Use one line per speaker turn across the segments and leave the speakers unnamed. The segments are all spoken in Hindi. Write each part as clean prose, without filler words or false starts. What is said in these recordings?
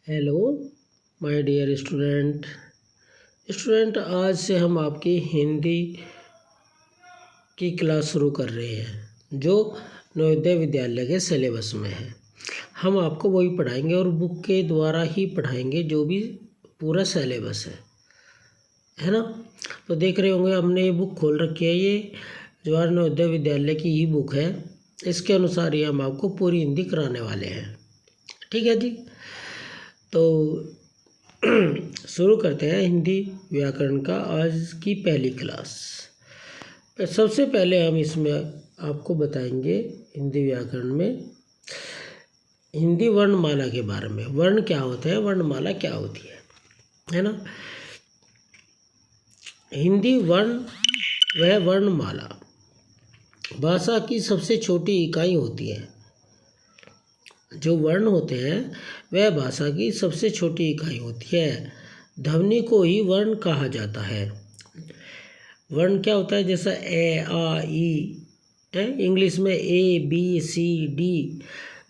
हेलो माय डियर स्टूडेंट आज से हम आपकी हिंदी की क्लास शुरू कर रहे हैं जो नवोदय विद्यालय के सिलेबस में है। हम आपको वही पढ़ाएंगे और बुक के द्वारा ही पढ़ाएंगे जो भी पूरा सिलेबस है ना। तो देख रहे होंगे हमने ये बुक खोल रखी है, ये जवाहर नवोदय विद्यालय की ही बुक है। इसके अनुसार ही हम आपको पूरी हिंदी कराने वाले हैं, ठीक है जी। तो शुरू करते हैं हिंदी व्याकरण का आज की पहली क्लास। सबसे पहले हम इसमें आपको बताएंगे हिंदी व्याकरण में हिंदी वर्णमाला के बारे में। वर्ण क्या होते हैं, वर्णमाला क्या होती है ना। हिंदी वर्ण वह वर्णमाला भाषा की सबसे छोटी इकाई होती है। जो वर्ण होते हैं वह भाषा की सबसे छोटी इकाई होती है। ध्वनि को ही वर्ण कहा जाता है। वर्ण क्या होता है, जैसा ए आ ई है इंग्लिश में ए बी सी डी,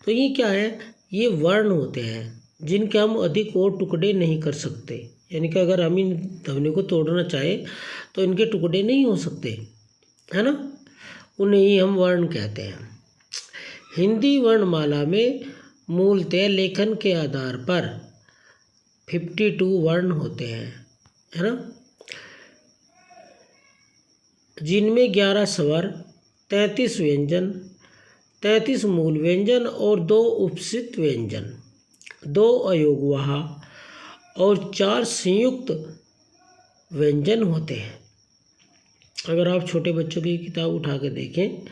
तो ये क्या है, ये वर्ण होते हैं जिनके हम अधिक और टुकड़े नहीं कर सकते। यानी कि अगर हम इन ध्वनि को तोड़ना चाहे तो इनके टुकड़े नहीं हो सकते, है ना। उन्हें ही हम वर्ण कहते हैं। हिंदी वर्णमाला में मूलतः लेखन के आधार पर 52 वर्ण होते हैं, है ना, जिनमें 11 स्वर, 33 व्यंजन, 33 मूल व्यंजन और 2 उपस्थित व्यंजन, 2 अयोगवाह और 4 संयुक्त व्यंजन होते हैं। अगर आप छोटे बच्चों की किताब उठा के देखें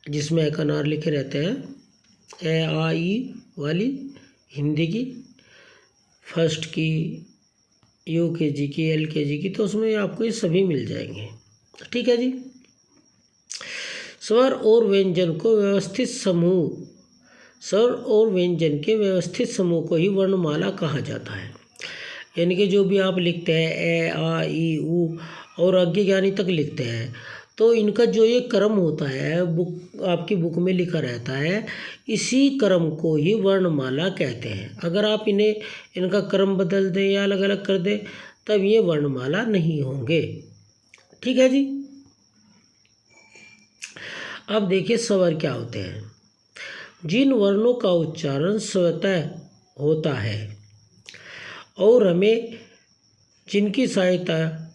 जिसमें एक अनार लिखे रहते हैं, ए आ ई वाली हिंदी की फर्स्ट की, UKG की, LKG की, तो उसमें आपको ये सभी मिल जाएंगे, ठीक है जी। स्वर और व्यंजन को व्यवस्थित समूह, स्वर और व्यंजन के व्यवस्थित समूह को ही वर्णमाला कहा जाता है। यानी कि जो भी आप लिखते हैं ए आ ई ऊ और आगे ज्ञानी तक लिखते हैं, तो इनका जो ये क्रम होता है बुक आपकी बुक में लिखा रहता है, इसी क्रम को ही वर्णमाला कहते हैं। अगर आप इनका क्रम बदल दें या अलग अलग कर दें तब ये वर्णमाला नहीं होंगे, ठीक है जी। अब देखिए स्वर क्या होते हैं। जिन वर्णों का उच्चारण स्वतः होता है और हमें जिनकी सहायता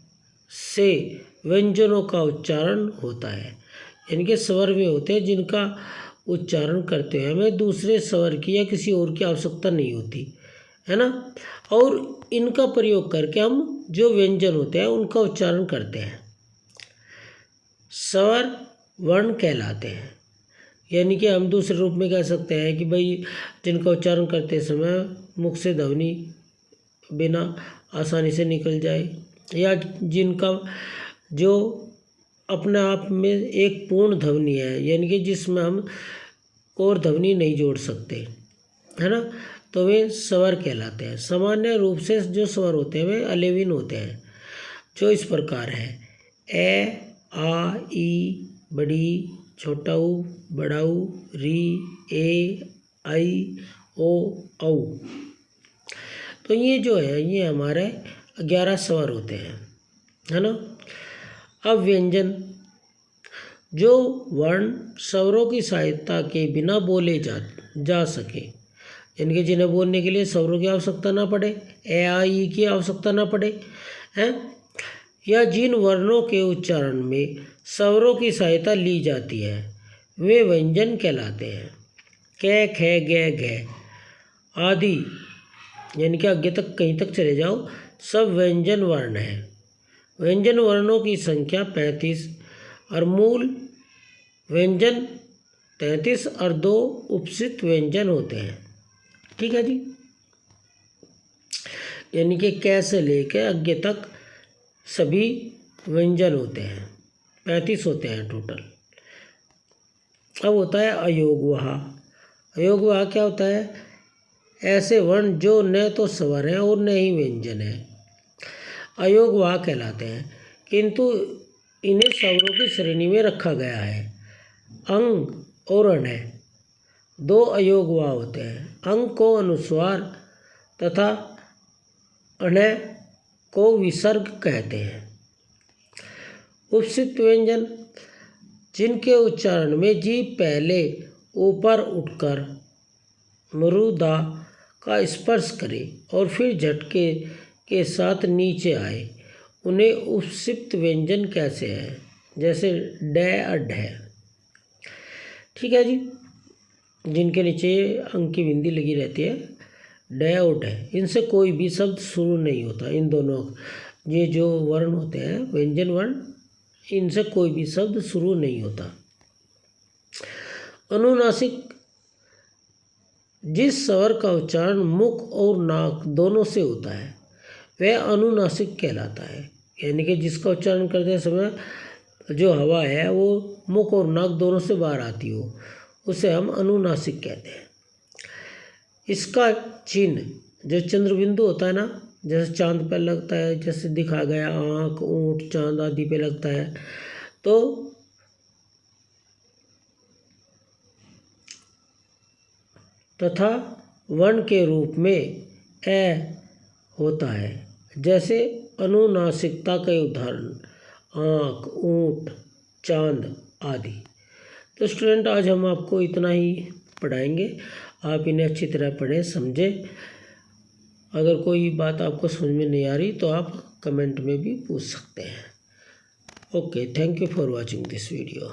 से व्यंजनों का उच्चारण होता है, यानी कि स्वर में होते हैं जिनका उच्चारण करते हुए हमें दूसरे स्वर की या किसी और की आवश्यकता नहीं होती, है ना। और इनका प्रयोग करके हम जो व्यंजन होते हैं उनका उच्चारण करते हैं, स्वर वर्ण कहलाते हैं। यानी कि हम दूसरे रूप में कह सकते हैं कि भाई जिनका उच्चारण करते समय मुख से ध्वनि बिना आसानी से निकल जाए, या जिनका जो अपने आप में एक पूर्ण ध्वनि है, यानी कि जिसमें हम और ध्वनि नहीं जोड़ सकते, है ना, तो वे स्वर कहलाते हैं। सामान्य रूप से जो स्वर होते हैं वे अलेविन होते हैं, जो इस प्रकार है ए आ ई बड़ी, छोटा ऊ, बड़ा ऊ, री, ए, आई, ओ, औ। तो ये जो है ये हमारे 11 स्वर होते हैं, है ना। अब व्यंजन, जो वर्ण स्वरों की सहायता के बिना बोले जा सके, यानी कि जिन्हें बोलने के लिए स्वरों की आवश्यकता ना पड़े, ए आ ई की आवश्यकता ना पड़े, हैं, या जिन वर्णों के उच्चारण में स्वरों की सहायता ली जाती है वे व्यंजन कहलाते हैं। कै खे गे घे आदि, यानी कि आगे तक कहीं तक चले जाओ, सब व्यंजन वर्ण हैं। व्यंजन वर्णों की संख्या 35 और मूल व्यंजन 33 और 2 उपस्थित व्यंजन होते हैं, ठीक है जी। यानी कि कै से लेकर आगे तक सभी व्यंजन होते हैं, 35 होते हैं टोटल। अब होता है अयोगवाह। अयोगवाह क्या होता है, ऐसे वर्ण जो न तो स्वर हैं और न ही व्यंजन है, अयोगवाह कहलाते हैं, किंतु इन्हें स्वरों की श्रेणी में रखा गया है। अंग और अण 2 अयोगवाह होते हैं। अंग को अनुस्वार तथा अण्य को विसर्ग कहते हैं। उपसित व्यंजन जिनके उच्चारण में जीभ पहले ऊपर उठकर मृदा का स्पर्श करे और फिर झटके के साथ नीचे आए, उन्हें उपसित व्यंजन कैसे हैं, जैसे ड और ढ। ठीक है जी, जिनके नीचे अंक की बिंदी लगी रहती है, ड और ढ, इनसे कोई भी शब्द शुरू नहीं होता। इन दोनों ये जो वर्ण होते हैं व्यंजन वर्ण, इनसे कोई भी शब्द शुरू नहीं होता। अनुनासिक जिस स्वर का उच्चारण मुख और नाक दोनों से होता है वह अनुनासिक कहलाता है। यानी कि जिसका उच्चारण करते समय जो हवा है वो मुख और नाक दोनों से बाहर आती हो, उसे हम अनुनासिक कहते हैं। इसका चिन्ह जो चंद्रबिंदु होता है ना, जैसे चांद पर लगता है, जैसे दिखा गया आँख, ऊँट, चांद आदि पे लगता है, तो तथा वर्ण के रूप में ए होता है। जैसे अनुनासिकता के उदाहरण आँख, ऊँट, चांद आदि। तो स्टूडेंट आज हम आपको इतना ही पढ़ाएंगे, आप इन्हें अच्छी तरह पढ़ें, समझें। अगर कोई बात आपको समझ में नहीं आ रही तो आप कमेंट में भी पूछ सकते हैं। Okay, thank you for watching this video.